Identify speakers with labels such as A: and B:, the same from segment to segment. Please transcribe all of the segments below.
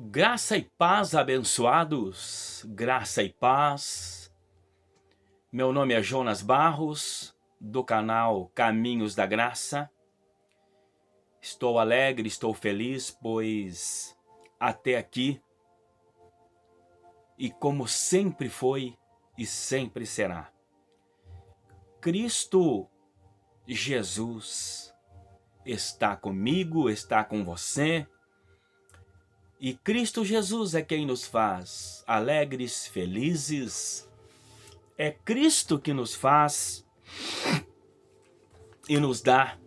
A: Graça e paz, abençoados, graça e paz. Meu nome é Jonas Barros, do canal Caminhos da Graça. Estou alegre, estou feliz, pois até aqui, e como sempre foi e sempre será, Cristo Jesus está comigo, está com você. E Cristo Jesus é quem nos faz alegres, felizes. É Cristo que nos faz e nos dá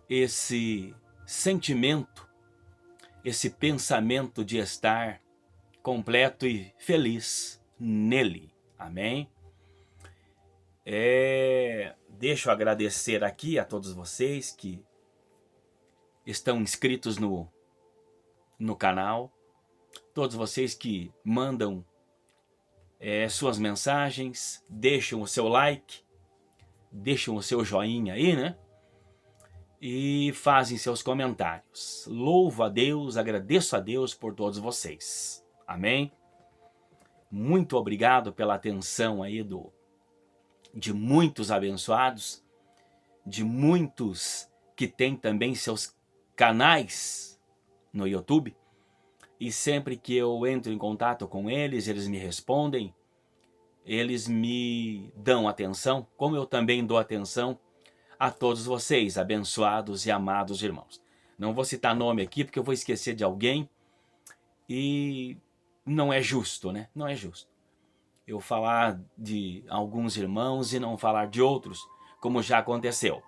A: esse sentimento, esse pensamento de estar completo e feliz nele. Amém? Deixa eu agradecer aqui a todos vocês que estão inscritos no canal, todos vocês que mandam suas mensagens, deixam o seu like, deixam o seu joinha aí, né? E fazem seus comentários. Louvo a Deus, agradeço a Deus por todos vocês. Amém? Muito obrigado pela atenção aí de muitos abençoados, de muitos que têm também seus canais no YouTube. E sempre que eu entro em contato com eles, eles me respondem, eles me dão atenção, como eu também dou atenção a todos vocês, abençoados e amados irmãos. Não vou citar nome aqui, porque eu vou esquecer de alguém, e não é justo, né? Não é justo eu falar de alguns irmãos e não falar de outros, como já aconteceu.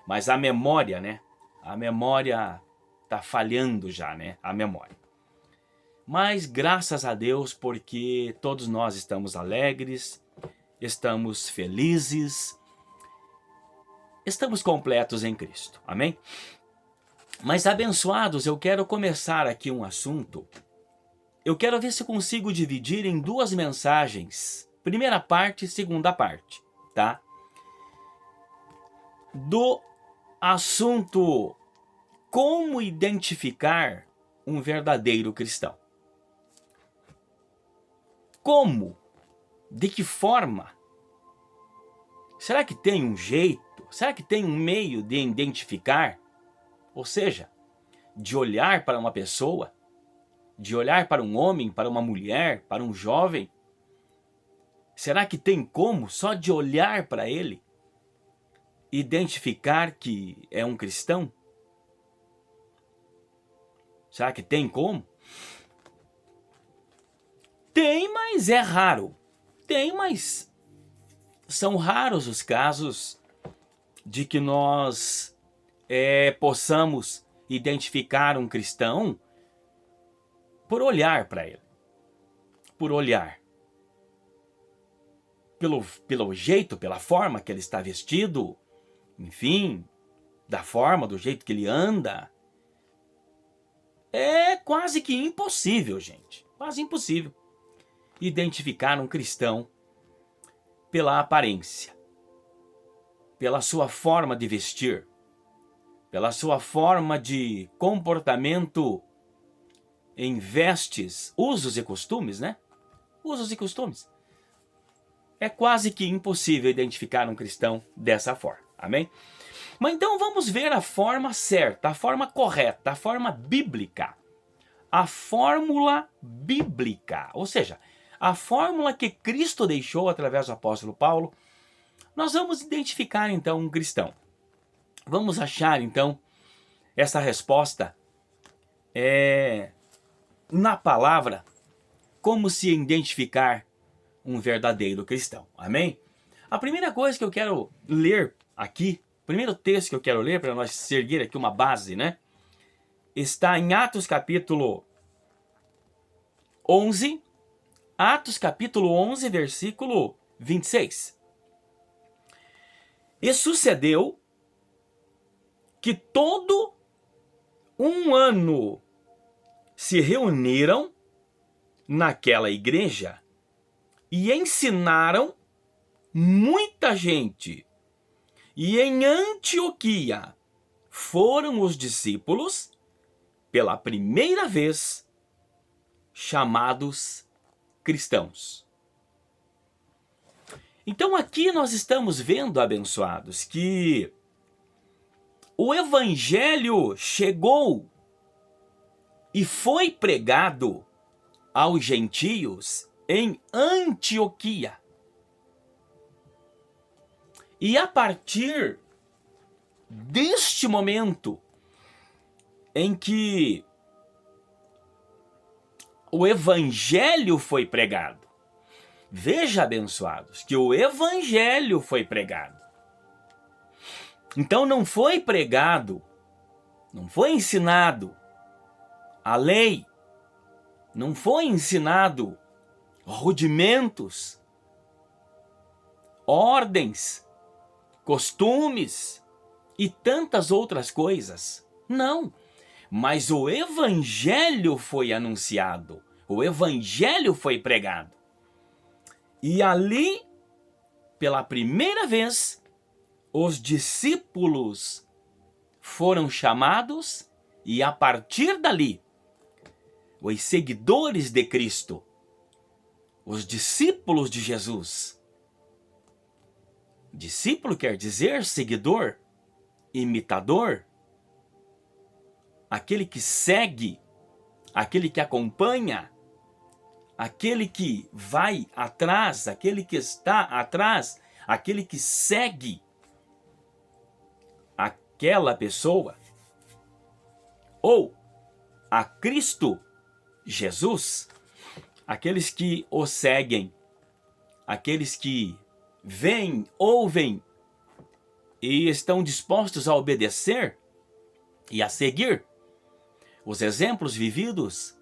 A: Mas a memória, né? A memória tá falhando já, né? A memória. Mas graças a Deus, porque todos nós estamos alegres, estamos felizes, estamos completos em Cristo. Amém? Mas abençoados, eu quero começar aqui um assunto. Eu quero ver se consigo dividir em duas mensagens. Primeira parte e segunda parte, tá? Do assunto como identificar um verdadeiro cristão. Como? De que forma? Será que tem um jeito? Será que tem um meio de identificar? Ou seja, de olhar para uma pessoa, de olhar para um homem, para uma mulher, para um jovem. Será que tem como, só de olhar para ele, identificar que é um cristão? Será que tem como? Tem, mas é raro. Tem, mas são raros os casos de que nós possamos identificar um cristão por olhar para ele. Por olhar. Pelo jeito, pela forma que ele está vestido, enfim, da forma, do jeito que ele anda. É quase que impossível, gente. Quase impossível identificar um cristão pela aparência, pela sua forma de vestir, pela sua forma de comportamento em vestes, usos e costumes, né? Usos e costumes. É quase que impossível identificar um cristão dessa forma, amém? Mas então vamos ver a forma certa, a forma correta, a forma bíblica. A fórmula bíblica, ou seja, a fórmula que Cristo deixou através do apóstolo Paulo. Nós vamos identificar então um cristão. Vamos achar então essa resposta na palavra, como se identificar um verdadeiro cristão, amém? A primeira coisa que eu quero ler aqui, o primeiro texto que eu quero ler para nós seguir aqui uma base, né? Está em Atos capítulo 11, Atos capítulo 11, versículo 26. E sucedeu que todo um ano se reuniram naquela igreja e ensinaram muita gente. E em Antioquia foram os discípulos, pela primeira vez, chamados cristãos. Então aqui nós estamos vendo, abençoados, que o evangelho chegou e foi pregado aos gentios em Antioquia. E a partir deste momento em que o evangelho foi pregado, veja, abençoados, que o evangelho foi pregado. Então não foi pregado, não foi ensinado a lei, não foi ensinado rudimentos, ordens, costumes e tantas outras coisas. Não, mas o evangelho foi anunciado, o evangelho foi pregado. E ali, pela primeira vez, os discípulos foram chamados e a partir dali, os seguidores de Cristo, os discípulos de Jesus. Discípulo quer dizer seguidor, imitador, aquele que segue, aquele que acompanha, aquele que vai atrás, aquele que está atrás, aquele que segue aquela pessoa, ou a Cristo Jesus, aqueles que o seguem, aqueles que veem, ouvem e estão dispostos a obedecer e a seguir os exemplos vividos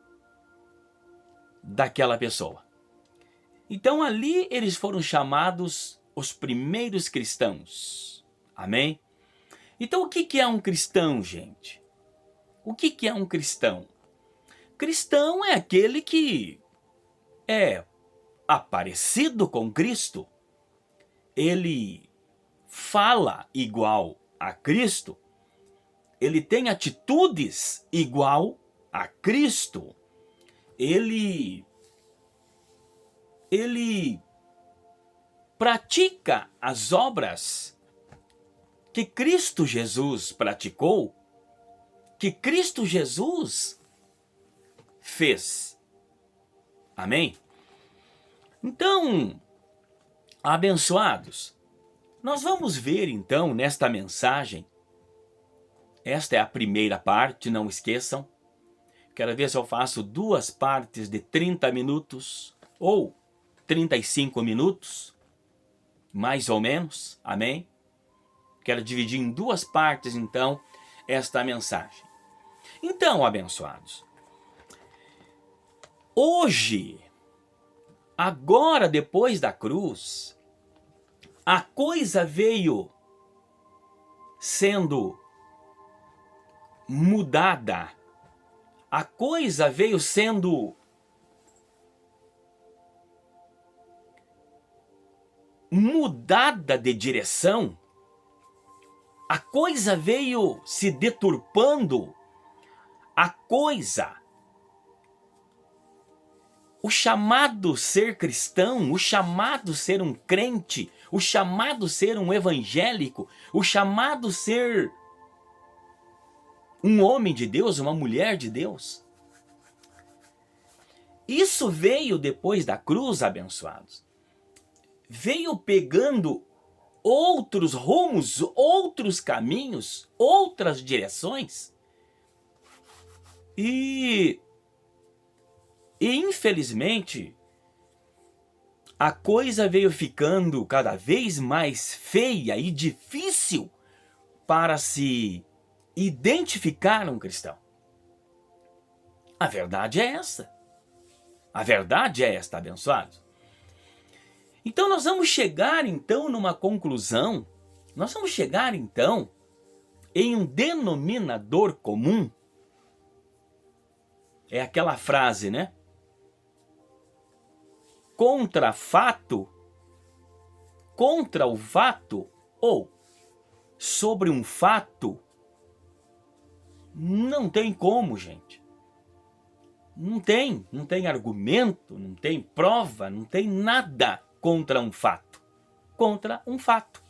A: daquela pessoa. Então ali eles foram chamados os primeiros cristãos. Amém? Então o que é um cristão, gente? O que é um cristão? Cristão é aquele que é aparecido com Cristo. Ele fala igual a Cristo. Ele tem atitudes igual a Cristo. Ele pratica as obras que Cristo Jesus praticou, que Cristo Jesus fez. Amém? Então, abençoados, nós vamos ver então nesta mensagem, esta é a primeira parte, não esqueçam. Quero ver se eu faço 2 partes de 30 minutos ou 35 minutos, mais ou menos, amém? Quero dividir em 2 partes então esta mensagem. Então, abençoados, hoje, agora depois da cruz, a coisa veio sendo mudada, a coisa veio sendo mudada de direção, a coisa veio se deturpando, a coisa, o chamado ser cristão, o chamado ser um crente, o chamado ser um evangélico, o chamado ser um homem de Deus, uma mulher de Deus. Isso veio depois da cruz, abençoados. Veio pegando outros rumos, outros caminhos, outras direções. E infelizmente, a coisa veio ficando cada vez mais feia e difícil para se identificar um cristão. A verdade é essa. A verdade é esta, abençoados. Então nós vamos chegar então numa conclusão, nós vamos chegar então em um denominador comum. É aquela frase, né? Contra fato, contra o fato, ou sobre um fato, não tem como, gente. não tem argumento, não tem prova, não tem nada contra um fato. Contra um fato.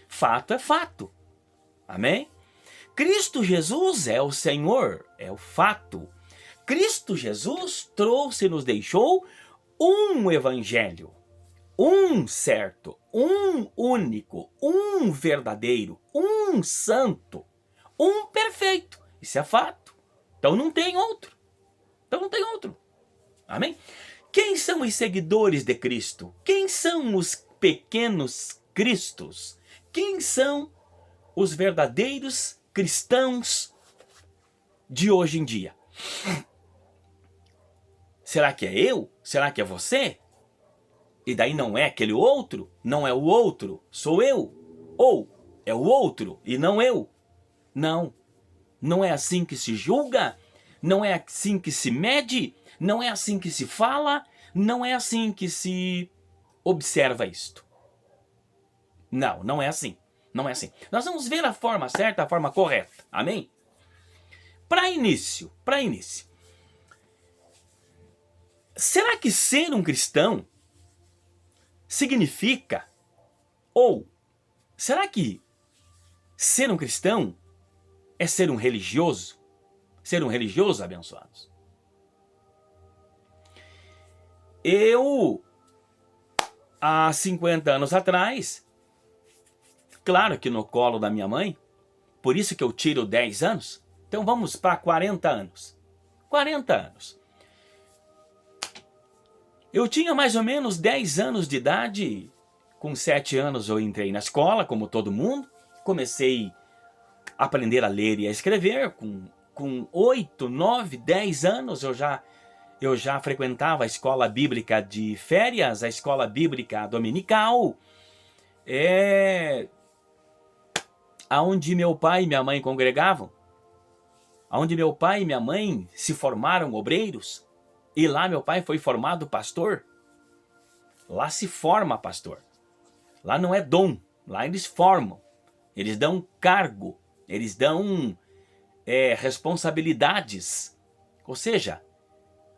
A: Fato é fato. Amém? Cristo Jesus é o Senhor, é o fato. Cristo Jesus trouxe e nos deixou um evangelho, um certo, um único, um verdadeiro, um santo, um perfeito. Isso é fato. Então não tem outro. Amém? Quem são os seguidores de Cristo? Quem são os pequenos cristos? Quem são os verdadeiros cristãos de hoje em dia? Será que é eu? Será que é você? E daí não é aquele outro? Não é o outro, sou eu. Ou é o outro e não eu? Não. Não é assim que se julga? Não é assim que se mede? Não é assim que se fala? Não é assim que se observa isto. Não, não é assim. Não é assim. Nós vamos ver a forma certa, a forma correta. Amém? Para início. Será que ser um cristão significa, ou será que ser um cristão é ser um religioso? Ser um religioso, abençoados? Eu, há 50 anos atrás, claro que no colo da minha mãe, por isso que eu tiro 10 anos, então vamos para 40 anos. 40 anos. Eu tinha mais ou menos 10 anos de idade, com 7 anos eu entrei na escola, como todo mundo, comecei a aprender a ler e a escrever, com 8, 9, 10 anos eu já frequentava a escola bíblica de férias, a escola bíblica dominical, aonde meu pai e minha mãe congregavam, aonde meu pai e minha mãe se formaram obreiros, e lá meu pai foi formado pastor. Lá se forma pastor. Lá não é dom, lá eles formam, eles dão cargo, eles dão responsabilidades, ou seja,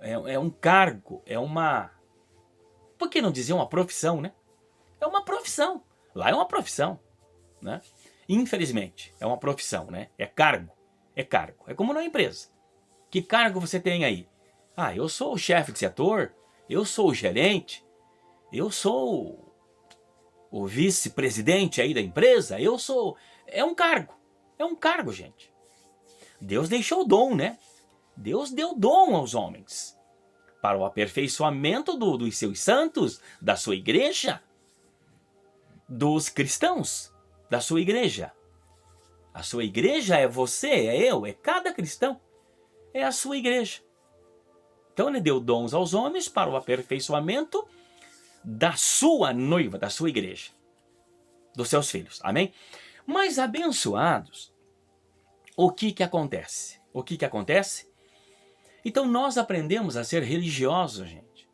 A: é um cargo, é uma, por que não dizer uma profissão, né? É uma profissão, lá é uma profissão, né? Infelizmente, é uma profissão, né? É cargo, é como na empresa. Que cargo você tem aí? Ah, eu sou o chefe de setor, eu sou o gerente, eu sou o vice-presidente aí da empresa, eu sou... É um cargo, gente. Deus deixou o dom, né? Deus deu dom aos homens para o aperfeiçoamento dos seus santos, da sua igreja, dos cristãos, da sua igreja. A sua igreja é você, é eu, é cada cristão, é a sua igreja. Então ele deu dons aos homens para o aperfeiçoamento da sua noiva, da sua igreja, dos seus filhos, amém? Mas abençoados, o que acontece? O que acontece? Então nós aprendemos a ser religiosos, gente.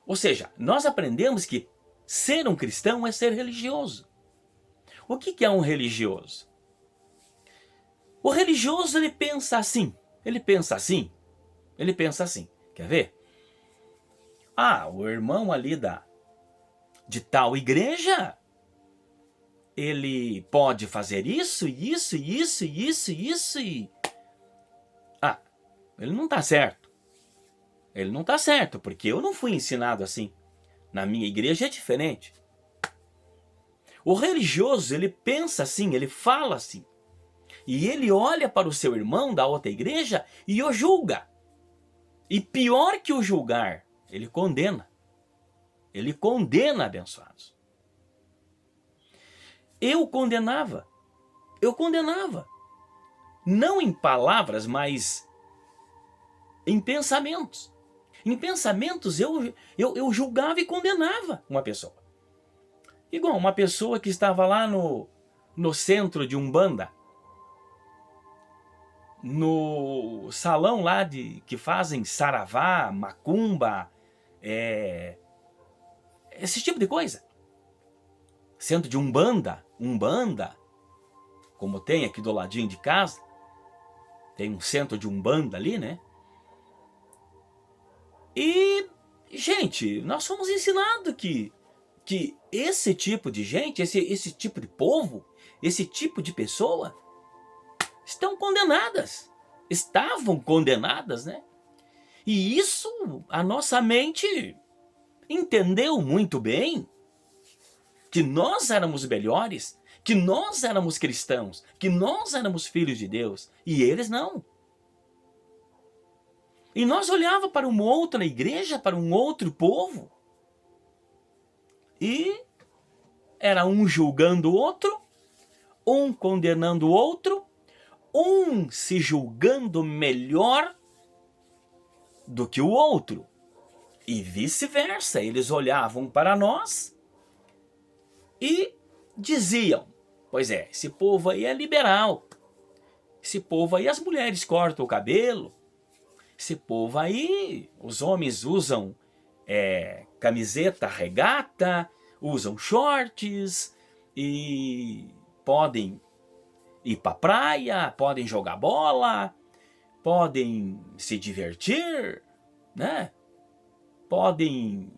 A: Ou seja, nós aprendemos que ser um cristão é ser religioso. O que é um religioso? O religioso, ele pensa assim. Quer ver? Ah, o irmão ali de tal igreja, ele pode fazer isso e... Ah, ele não está certo. Ele não está certo, porque eu não fui ensinado assim. Na minha igreja é diferente. O religioso, ele pensa assim, ele fala assim. E ele olha para o seu irmão da outra igreja e o julga. E pior que o julgar, ele condena. Ele condena, abençoados. Eu condenava. Não em palavras, mas em pensamentos. Em pensamentos eu julgava e condenava uma pessoa. Igual uma pessoa que estava lá no centro de Umbanda, no salão lá que fazem saravá, macumba, esse tipo de coisa. Centro de Umbanda, como tem aqui do ladinho de casa, tem um centro de Umbanda ali, né? E, gente, nós fomos ensinados que esse tipo de gente, esse tipo de povo, esse tipo de pessoa, estão condenadas. Estavam condenadas, né? E isso a nossa mente entendeu muito bem, que nós éramos melhores, que nós éramos cristãos, que nós éramos filhos de Deus, e eles não. E nós olhava para uma outra igreja, para um outro povo, e era um julgando o outro, um condenando o outro, um se julgando melhor do que o outro. E vice-versa, eles olhavam para nós e diziam, pois é, esse povo aí é liberal, esse povo aí as mulheres cortam o cabelo, esse povo aí, os homens usam camiseta regata, usam shorts e podem ir para praia, podem jogar bola, podem se divertir, né? Podem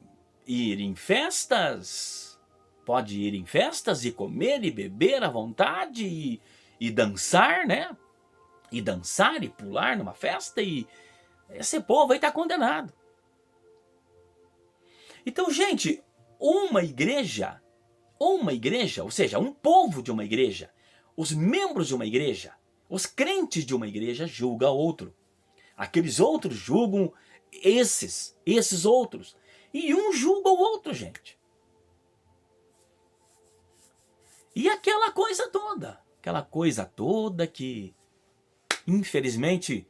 A: ir em festas, pode ir em festas e comer e beber à vontade e dançar, né? E dançar e pular numa festa, e esse povo aí está condenado. Então, gente, uma igreja, ou seja, um povo de uma igreja, os membros de uma igreja, os crentes de uma igreja julgam outro. Aqueles outros julgam esses outros. E um julga o outro, gente. E aquela coisa toda que, infelizmente,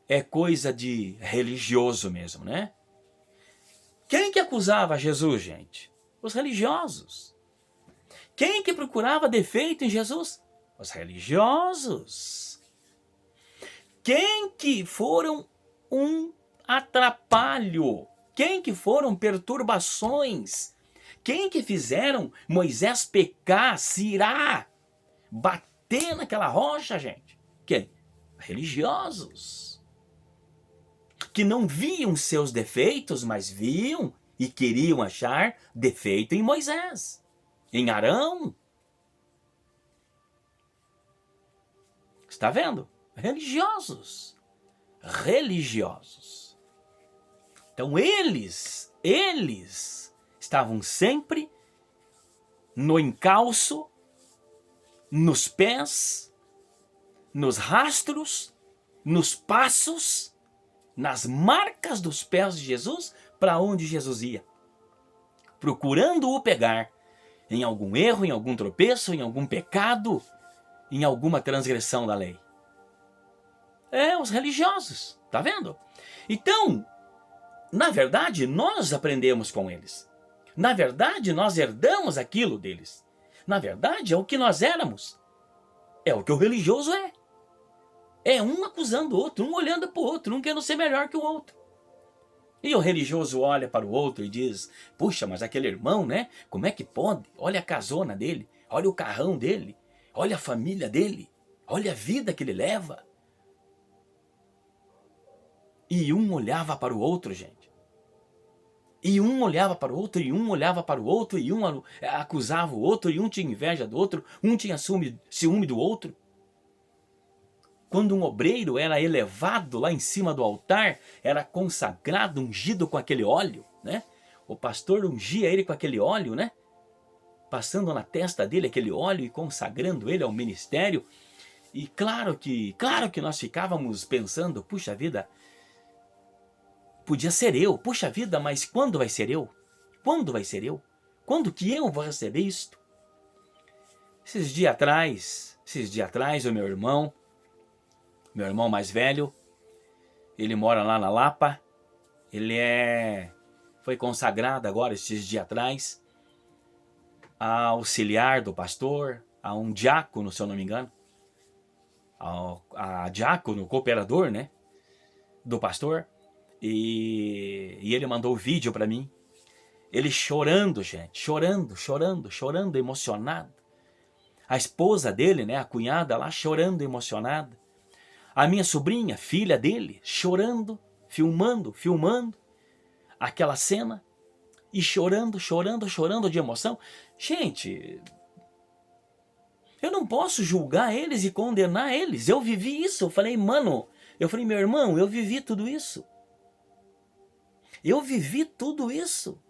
A: é coisa de religioso mesmo, né? Quem que acusava Jesus, gente? Os religiosos. Quem que procurava defeito em Jesus? Os religiosos. Quem que foram um atrapalho? Quem que foram perturbações? Quem que fizeram Moisés pecar, se irar, bater naquela rocha, gente? Quem? Religiosos. Que não viam seus defeitos, mas viam e queriam achar defeito em Moisés, em Arão. Está vendo? Religiosos. Religiosos. Então eles estavam sempre no encalço, nos pés, nos rastros, nos passos, nas marcas dos pés de Jesus, para onde Jesus ia, procurando-o pegar em algum erro, em algum tropeço, em algum pecado, em alguma transgressão da lei. Os religiosos, tá vendo? Então, na verdade, nós aprendemos com eles. Na verdade, nós herdamos aquilo deles. Na verdade, é o que nós éramos. É o que o religioso é. É um acusando o outro, um olhando para o outro, um querendo ser melhor que o outro. E o religioso olha para o outro e diz, puxa, mas aquele irmão, né? Como é que pode? Olha a casona dele, olha o carrão dele, olha a família dele, olha a vida que ele leva. E um olhava para o outro, gente. E um olhava para o outro, e um olhava para o outro, e um acusava o outro, e um tinha inveja do outro, um tinha ciúme do outro. Quando um obreiro era elevado lá em cima do altar, era consagrado, ungido com aquele óleo, né? O pastor ungia ele com aquele óleo, né? Passando na testa dele aquele óleo e consagrando ele ao ministério. E claro que nós ficávamos pensando, puxa vida, podia ser eu, puxa vida, mas quando vai ser eu? Quando vai ser eu? Quando que eu vou receber isto? Esses dias atrás, o meu irmão mais velho, ele mora lá na Lapa, ele foi consagrado agora, esses dias atrás, a auxiliar do pastor, a um diácono, se eu não me engano, a diácono, cooperador, né, do pastor, e ele mandou o vídeo para mim, ele chorando, gente, chorando, emocionado, a esposa dele, né, a cunhada lá, chorando, emocionada. A minha sobrinha, filha dele, chorando, filmando aquela cena e chorando de emoção. Gente, eu não posso julgar eles e condenar eles. Eu vivi isso. Eu falei, mano, meu irmão, eu vivi tudo isso. Eu vivi tudo isso.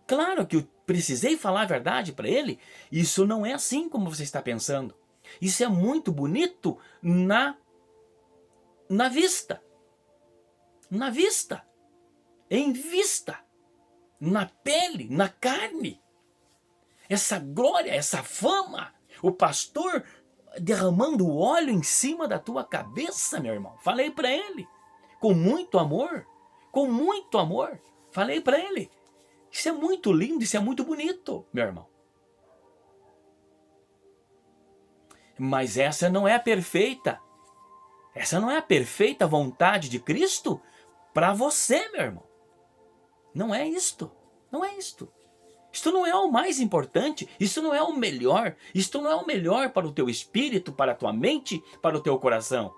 A: Claro que eu precisei falar a verdade para ele. Isso não é assim como você está pensando. Isso é muito bonito na vista. Na vista. Em vista. Na pele, na carne. Essa glória, essa fama. O pastor derramando óleo em cima da tua cabeça, meu irmão. Falei para ele. Com muito amor. Com muito amor. Falei para ele. Isso é muito lindo, isso é muito bonito, meu irmão. Mas essa não é a perfeita. Essa não é a perfeita vontade de Cristo para você, meu irmão. Não é isto. Não é isto. Isto não é o mais importante. Isto não é o melhor. Isto não é o melhor para o teu espírito, para a tua mente, para o teu coração.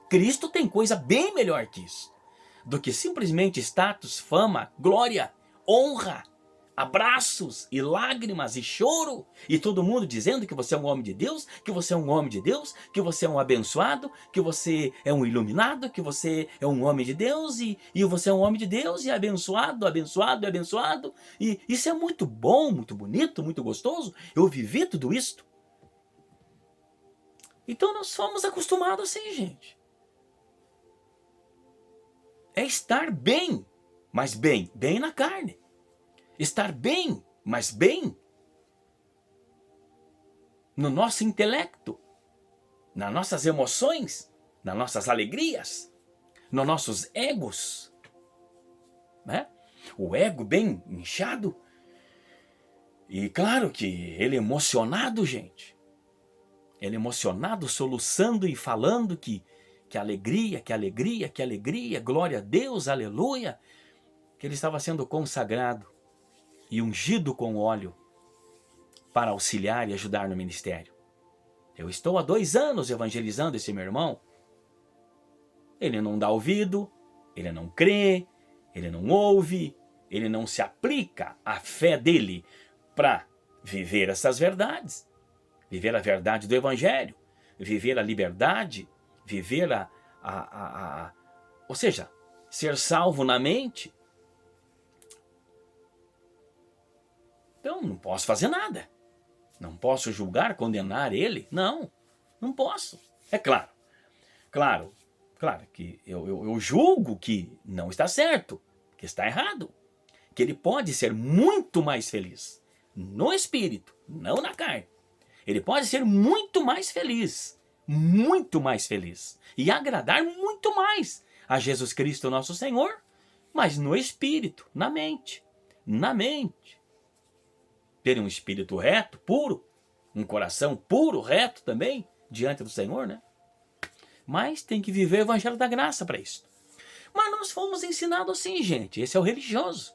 A: Cristo tem coisa bem melhor que isso. Do que simplesmente status, fama, glória, honra, abraços e lágrimas e choro, e todo mundo dizendo que você é um homem de Deus, que você é um homem de Deus, que você é um abençoado, que você é um iluminado, que você é um homem de Deus, e você é um homem de Deus, e abençoado, e isso é muito bom, muito bonito, muito gostoso. Eu vivi tudo isto. Então nós somos acostumados assim, gente. É estar bem, mas bem na carne. Estar bem, mas bem no nosso intelecto, nas nossas emoções, nas nossas alegrias, nos nossos egos, né? O ego bem inchado. E claro que ele emocionado, gente. Ele emocionado, soluçando e falando que alegria, glória a Deus, aleluia. Que ele estava sendo consagrado e ungido com óleo para auxiliar e ajudar no ministério. Eu estou há 2 anos evangelizando esse meu irmão. Ele não dá ouvido, ele não crê, ele não ouve, ele não se aplica à fé dele para viver essas verdades. Viver a verdade do evangelho, viver a liberdade, viver ou seja, ser salvo na mente. Então não posso fazer nada. Não posso julgar, condenar ele. Não posso. É claro que eu julgo que não está certo, que está errado. Que ele pode ser muito mais feliz no espírito, não na carne. Ele pode ser muito mais feliz e agradar muito mais a Jesus Cristo nosso Senhor, mas no espírito, na mente. Ter um espírito reto, puro, um coração puro, reto também, diante do Senhor, né? Mas tem que viver o evangelho da graça para isso. Mas nós fomos ensinados assim, gente. Esse é o religioso.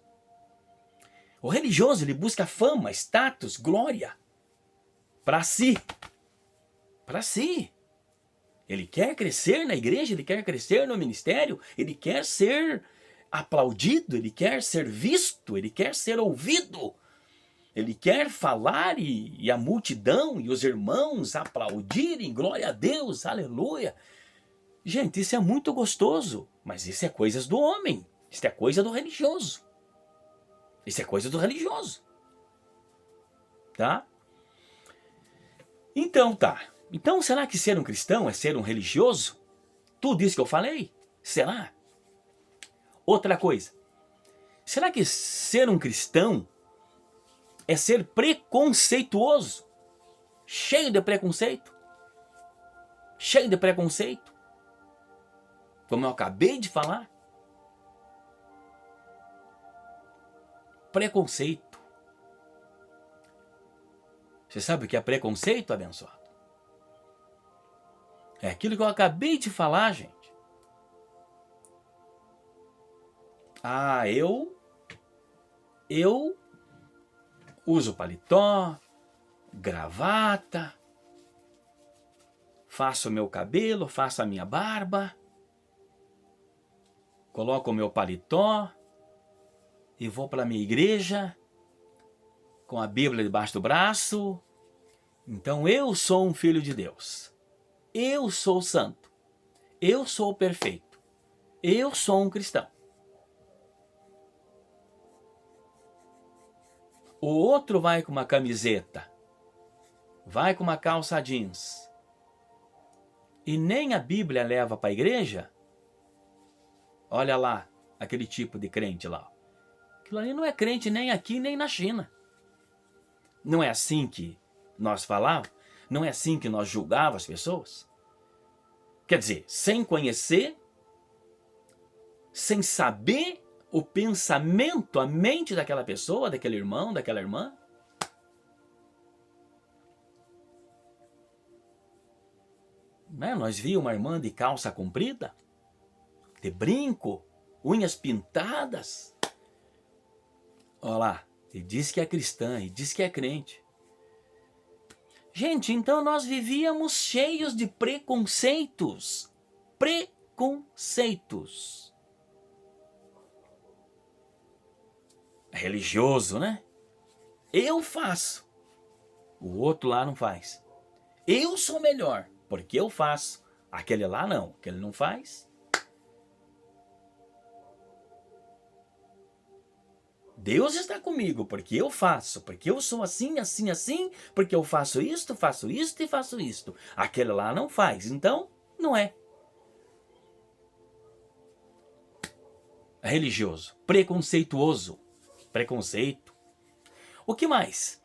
A: O religioso, ele busca fama, status, glória. Para si. Ele quer crescer na igreja, ele quer crescer no ministério, ele quer ser aplaudido, ele quer ser visto, ele quer ser ouvido. Ele quer falar e a multidão e os irmãos aplaudirem, glória a Deus, aleluia. Gente, isso é muito gostoso, mas isso é coisas do homem, isso é coisa do religioso. Tá? Então tá. Então será que ser um cristão é ser um religioso? Tudo isso que eu falei? Será? Outra coisa. Será que ser um cristão é ser preconceituoso? Cheio de preconceito? Como eu acabei de falar? Preconceito. Você sabe o que é preconceito, abençoado? É aquilo que eu acabei de falar, gente. Ah, eu uso paletó, gravata, faço o meu cabelo, faço a minha barba, coloco o meu paletó e vou para a minha igreja com a Bíblia debaixo do braço. Então eu sou um filho de Deus. Eu sou santo. Eu sou perfeito. Eu sou um cristão. O outro vai com uma camiseta, vai com uma calça jeans e nem a Bíblia leva para a igreja. Olha lá, aquele tipo de crente lá. Aquilo ali não é crente nem aqui nem na China. Não é assim que nós falávamos? Não é assim que nós julgávamos as pessoas? Quer dizer, sem conhecer, sem saber o pensamento, a mente daquela pessoa, daquele irmão, daquela irmã. Né? Nós víamos uma irmã de calça comprida, de brinco, unhas pintadas. Olha lá, e diz que é cristã, e diz que é crente. Gente, então nós vivíamos cheios de preconceitos. Preconceitos. Religioso, né? Eu faço. O outro lá não faz. Eu sou melhor, porque eu faço. Aquele lá não, aquele não faz. Deus está comigo, porque eu faço, porque eu sou assim, assim, assim, porque eu faço isto e faço isto. Aquele lá não faz, então não é. Religioso, preconceituoso, preconceito. O que mais?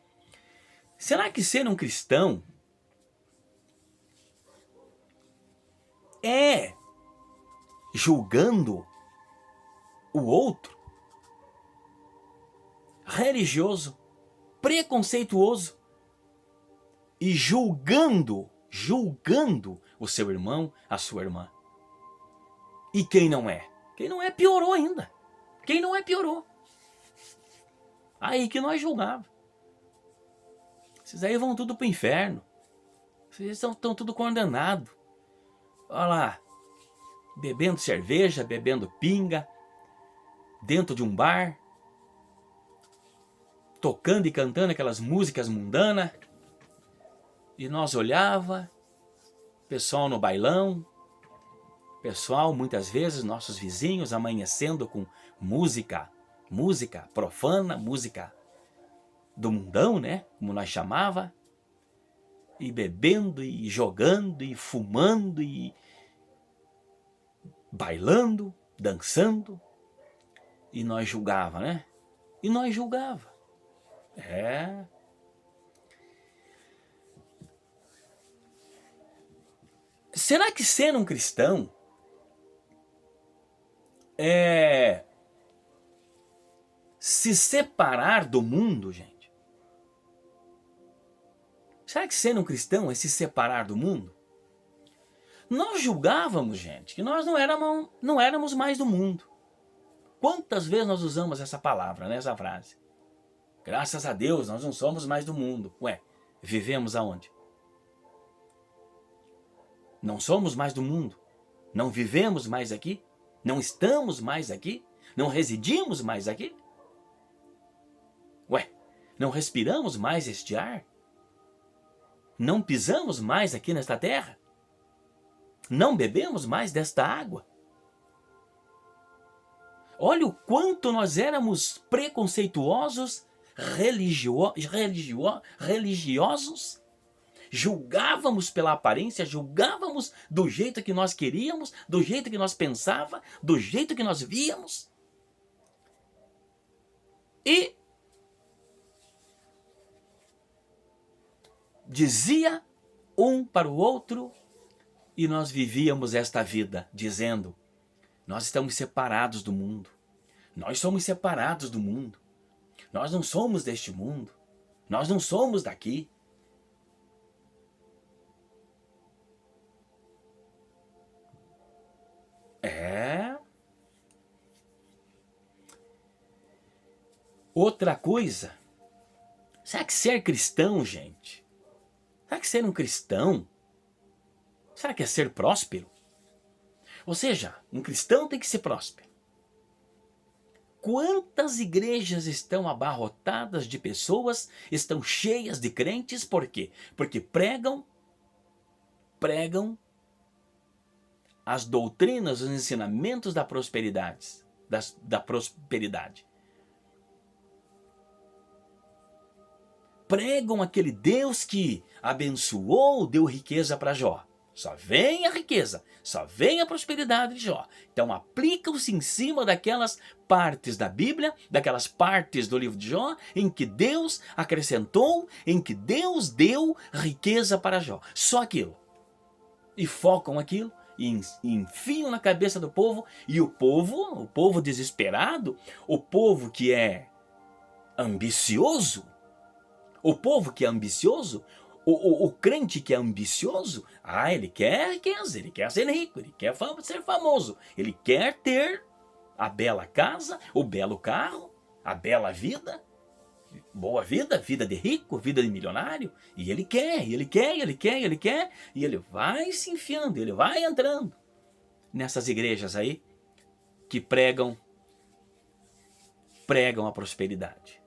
A: Será que ser um cristão é julgando o outro? Religioso, preconceituoso e julgando o seu irmão, a sua irmã. E quem não é? Quem não é piorou ainda. Quem não é piorou. Aí que nós julgava. Esses aí vão tudo pro inferno. Vocês estão tudo condenados. Olha lá, bebendo cerveja, bebendo pinga, dentro de um bar, tocando e cantando aquelas músicas mundanas. E nós olhava, pessoal no bailão, pessoal, muitas vezes, nossos vizinhos amanhecendo com música profana, música do mundão, né? Como nós chamava. E bebendo, e jogando, e fumando, e bailando, dançando. E nós julgava, né? E nós julgava. É. Será que ser um cristão é se separar do mundo, gente? Será que ser um cristão é se separar do mundo? Nós julgávamos, gente, que nós não éramos mais do mundo. Quantas vezes nós usamos essa palavra, né, essa frase? Graças a Deus, nós não somos mais do mundo. Ué, vivemos aonde? Não somos mais do mundo? Não vivemos mais aqui? Não estamos mais aqui? Não residimos mais aqui? Ué, não respiramos mais este ar? Não pisamos mais aqui nesta terra? Não bebemos mais desta água? Olha o quanto nós éramos preconceituosos, religiosos. Julgávamos pela aparência, julgávamos do jeito que nós queríamos, do jeito que nós pensava, do jeito que nós víamos. E dizia um para o outro, e nós vivíamos esta vida dizendo: nós estamos separados do mundo, nós somos separados do mundo, nós não somos deste mundo, nós não somos daqui. Outra coisa, será que ser cristão, gente? Será que ser um cristão Será que é ser próspero? Ou seja, um cristão tem que ser próspero. Quantas igrejas estão abarrotadas de pessoas, estão cheias de crentes, por quê? Porque pregam as doutrinas, os ensinamentos da prosperidade, da prosperidade. Pregam aquele Deus que abençoou, deu riqueza para Jó. Só vem a riqueza, só vem a prosperidade de Jó. Então aplicam-se em cima daquelas partes da Bíblia, daquelas partes do livro de Jó, em que Deus acrescentou, em que Deus deu riqueza para Jó. Só aquilo. E focam aquilo, e enfiam na cabeça do povo, e o povo desesperado, o povo que é ambicioso, o crente que é ambicioso, ele quer riqueza, ele quer ser rico, ele quer ser famoso, ele quer ter a bela casa, o belo carro, a bela vida, boa vida, vida de rico, vida de milionário, e ele quer, e ele vai se enfiando, ele vai entrando nessas igrejas aí que pregam a prosperidade.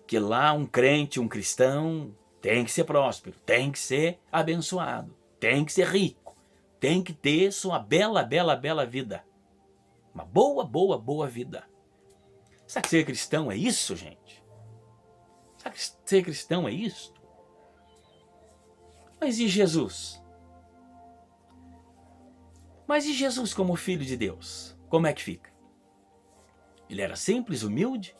A: Que lá um crente, um cristão, tem que ser próspero, tem que ser abençoado, tem que ser rico, tem que ter sua bela vida. Uma boa vida. Será que ser cristão é isso, gente? Será que ser cristão é isso? Mas e Jesus? Mas e Jesus como filho de Deus? Como é que fica? Ele era simples, humilde?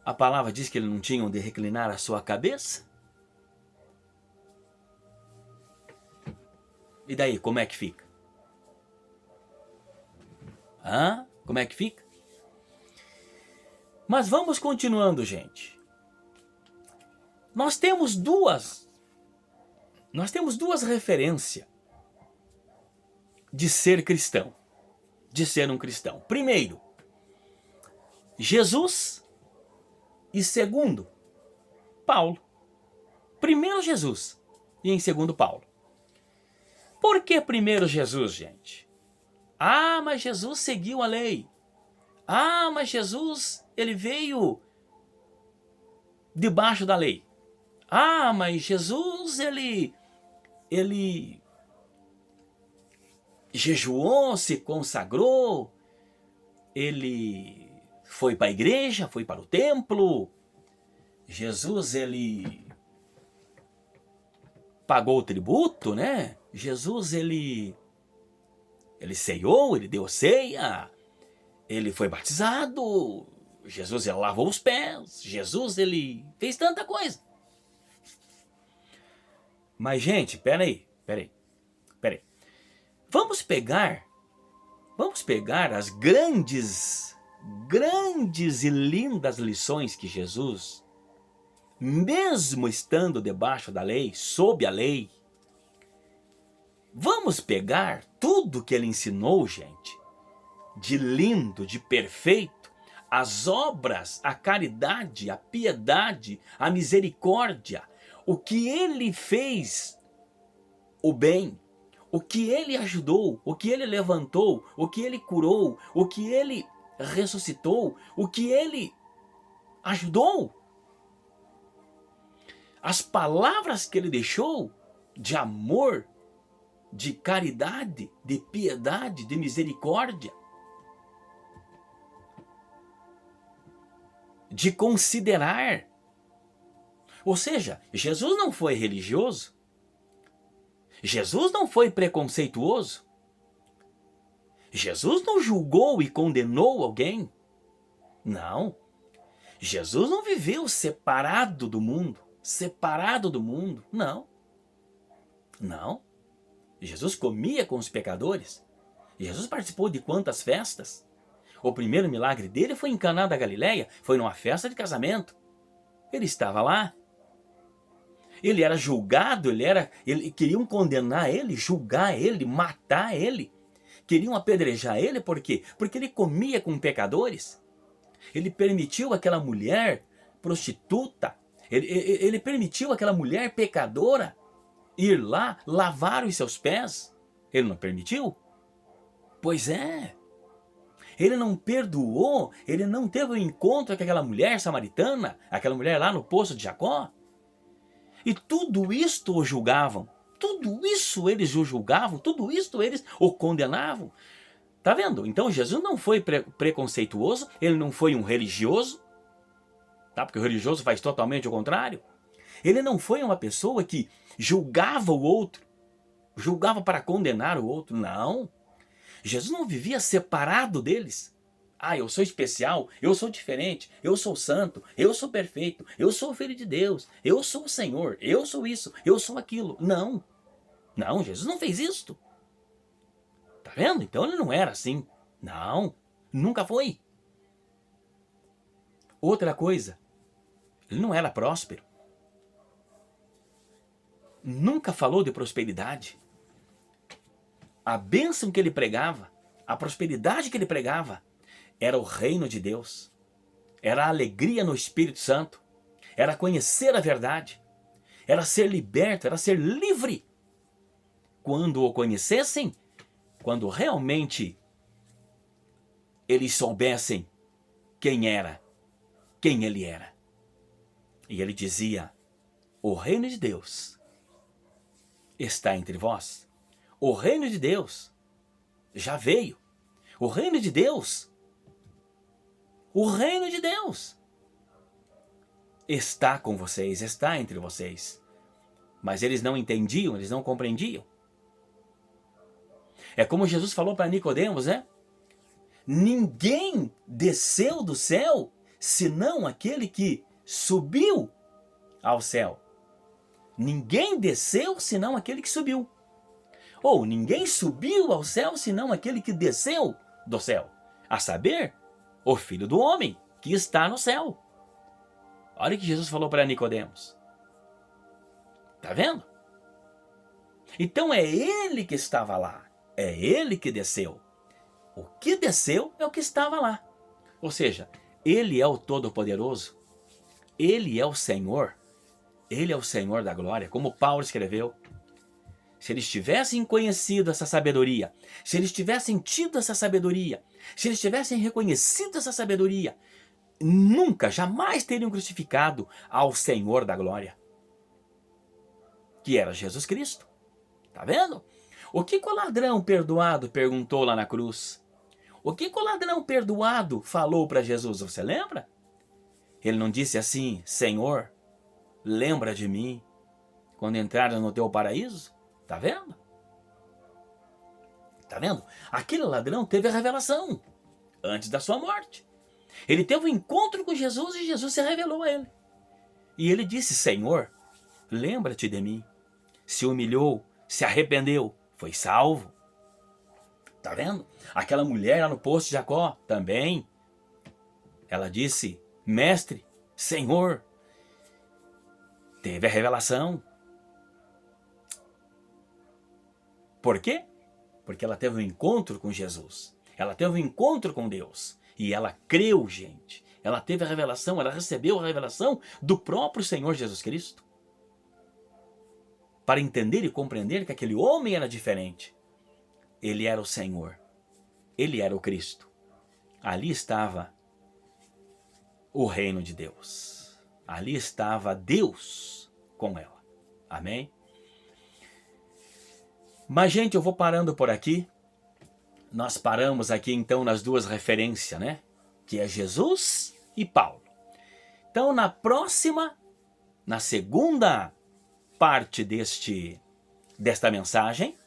A: A palavra diz que ele não tinha onde reclinar a sua cabeça? E daí, como é que fica? Como é que fica? Mas vamos continuando, gente. Nós temos duas referências de ser cristão, de ser um cristão. Primeiro, Jesus, e segundo, Paulo. Primeiro Jesus e em segundo Paulo. Por que primeiro Jesus, gente? Mas Jesus seguiu a lei. Mas Jesus, ele veio debaixo da lei. Mas Jesus, ele jejuou, se consagrou, ele foi para a igreja, foi para o templo. Jesus, ele pagou o tributo, né? Jesus, ele ceiou, ele deu ceia, ele foi batizado, Jesus, ele lavou os pés, Jesus, ele fez tanta coisa. Mas, gente, peraí. Vamos pegar as grandes e lindas lições que Jesus, mesmo estando debaixo da lei, sob a lei, vamos pegar tudo que ele ensinou, gente, de lindo, de perfeito, as obras, a caridade, a piedade, a misericórdia, o que ele fez, o bem, o que ele ajudou, o que ele levantou, o que ele curou, o que ele ressuscitou, o que ele ajudou. As palavras que ele deixou de amor, de caridade, de piedade, de misericórdia, de considerar. Ou seja, Jesus não foi religioso, Jesus não foi preconceituoso, Jesus não julgou e condenou alguém. Não. Jesus não viveu separado do mundo. Não. Jesus comia com os pecadores. Jesus participou de quantas festas? O primeiro milagre dele foi em Caná da Galileia, foi numa festa de casamento. Ele estava lá. Ele era julgado, queriam condenar ele, julgar ele, matar ele. Queriam apedrejar ele, por quê? Porque ele comia com pecadores. Ele permitiu aquela mulher prostituta, ele permitiu aquela mulher pecadora ir lá lavar os seus pés? Ele não permitiu? Pois é. Ele não perdoou, ele não teve um encontro com aquela mulher samaritana, aquela mulher lá no poço de Jacó. E tudo isto o julgavam, tudo isso eles o julgavam, tudo isto eles o condenavam. Tá vendo? Então Jesus não foi preconceituoso, ele não foi um religioso, tá? Porque o religioso faz totalmente o contrário. Ele não foi uma pessoa que julgava o outro, julgava para condenar o outro, não. Jesus não vivia separado deles. Ah, eu sou especial, eu sou diferente, eu sou santo, eu sou perfeito, eu sou filho de Deus, eu sou o Senhor, eu sou isso, eu sou aquilo. Não, não, Jesus não fez isto. Tá vendo? Então ele não era assim. Não, nunca foi. Outra coisa, ele não era próspero. Nunca falou de prosperidade. A bênção que ele pregava, a prosperidade que ele pregava, era o reino de Deus. Era a alegria no Espírito Santo. Era conhecer a verdade. Era ser liberto, era ser livre. Quando o conhecessem, quando realmente eles soubessem quem era, quem ele era. E ele dizia, o reino de Deus está entre vós. O reino de Deus já veio. O reino de Deus está com vocês, está entre vocês. Mas eles não entendiam, eles não compreendiam. É como Jesus falou para Nicodemos, né? Ninguém desceu do céu, senão aquele que subiu ao céu. Ninguém desceu, senão aquele que subiu. Ou ninguém subiu ao céu, senão aquele que desceu do céu. A saber, o Filho do Homem, que está no céu. Olha o que Jesus falou para Nicodemos. Tá vendo? Então é ele que estava lá. É ele que desceu. O que desceu é o que estava lá. Ou seja, ele é o Todo-Poderoso. Ele é o Senhor. Ele é o Senhor da glória, como Paulo escreveu. Se eles tivessem conhecido essa sabedoria, se eles tivessem tido essa sabedoria, se eles tivessem reconhecido essa sabedoria, nunca, jamais teriam crucificado ao Senhor da glória, que era Jesus Cristo. Tá vendo? O que o ladrão perdoado perguntou lá na cruz? O que o ladrão perdoado falou para Jesus? Você lembra? Ele não disse assim, Senhor, lembra de mim quando entrares no teu paraíso? Tá vendo? Tá vendo? Aquele ladrão teve a revelação antes da sua morte. Ele teve um encontro com Jesus e Jesus se revelou a ele. E ele disse, Senhor, lembra-te de mim. Se humilhou, se arrependeu, foi salvo. Tá vendo? Aquela mulher lá no poço de Jacó também. Ela disse, mestre, Senhor, teve a revelação. Por quê? Porque ela teve um encontro com Jesus. Ela teve um encontro com Deus. E ela creu, gente. Ela teve a revelação, ela recebeu a revelação do próprio Senhor Jesus Cristo. Para entender e compreender que aquele homem era diferente. Ele era o Senhor. Ele era o Cristo. Ali estava o reino de Deus. Ali estava Deus com ela. Amém? Mas, gente, eu vou parando por aqui. Nós paramos aqui, então, nas duas referências, né? Que é Jesus e Paulo. Então, na próxima, na segunda parte desta mensagem,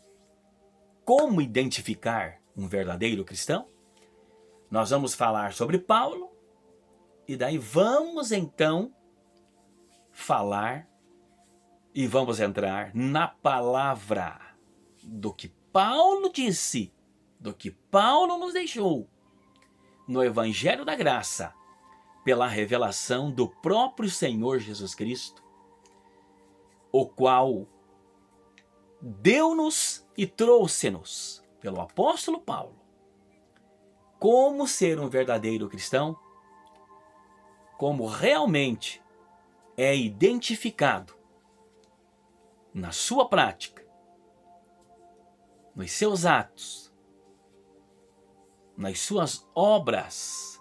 A: como identificar um verdadeiro cristão, nós vamos falar sobre Paulo, e daí vamos, então, falar e vamos entrar na palavra do que Paulo disse, do que Paulo nos deixou no Evangelho da Graça, pela revelação do próprio Senhor Jesus Cristo, o qual deu-nos e trouxe-nos, pelo apóstolo Paulo, como ser um verdadeiro cristão, como realmente é identificado na sua prática, nos seus atos, nas suas obras,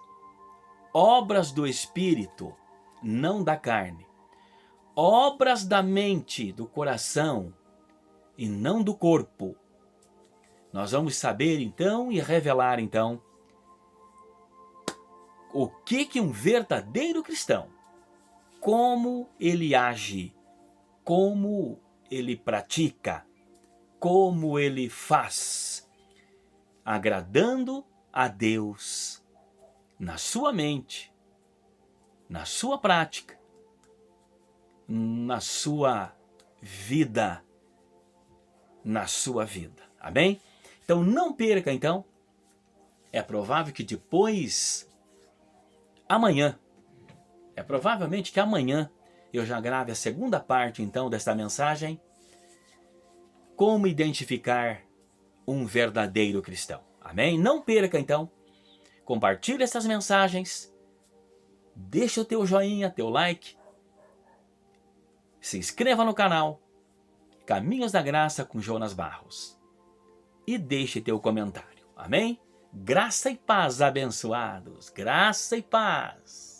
A: obras do Espírito, não da carne, obras da mente, do coração e não do corpo. Nós vamos saber então e revelar então o que um verdadeiro cristão, como ele age, como ele pratica, como ele faz, agradando a Deus na sua mente, na sua prática, na sua vida, amém? Então não perca então, é provável que depois, amanhã, é provavelmente que amanhã eu já grave a segunda parte então desta mensagem, como identificar um verdadeiro cristão, amém? Não perca então, compartilhe essas mensagens, deixa o teu joinha, teu like, se inscreva no canal Caminhos da Graça com Jonas Barros e deixe teu comentário, amém? Graça e paz, abençoados, graça e paz.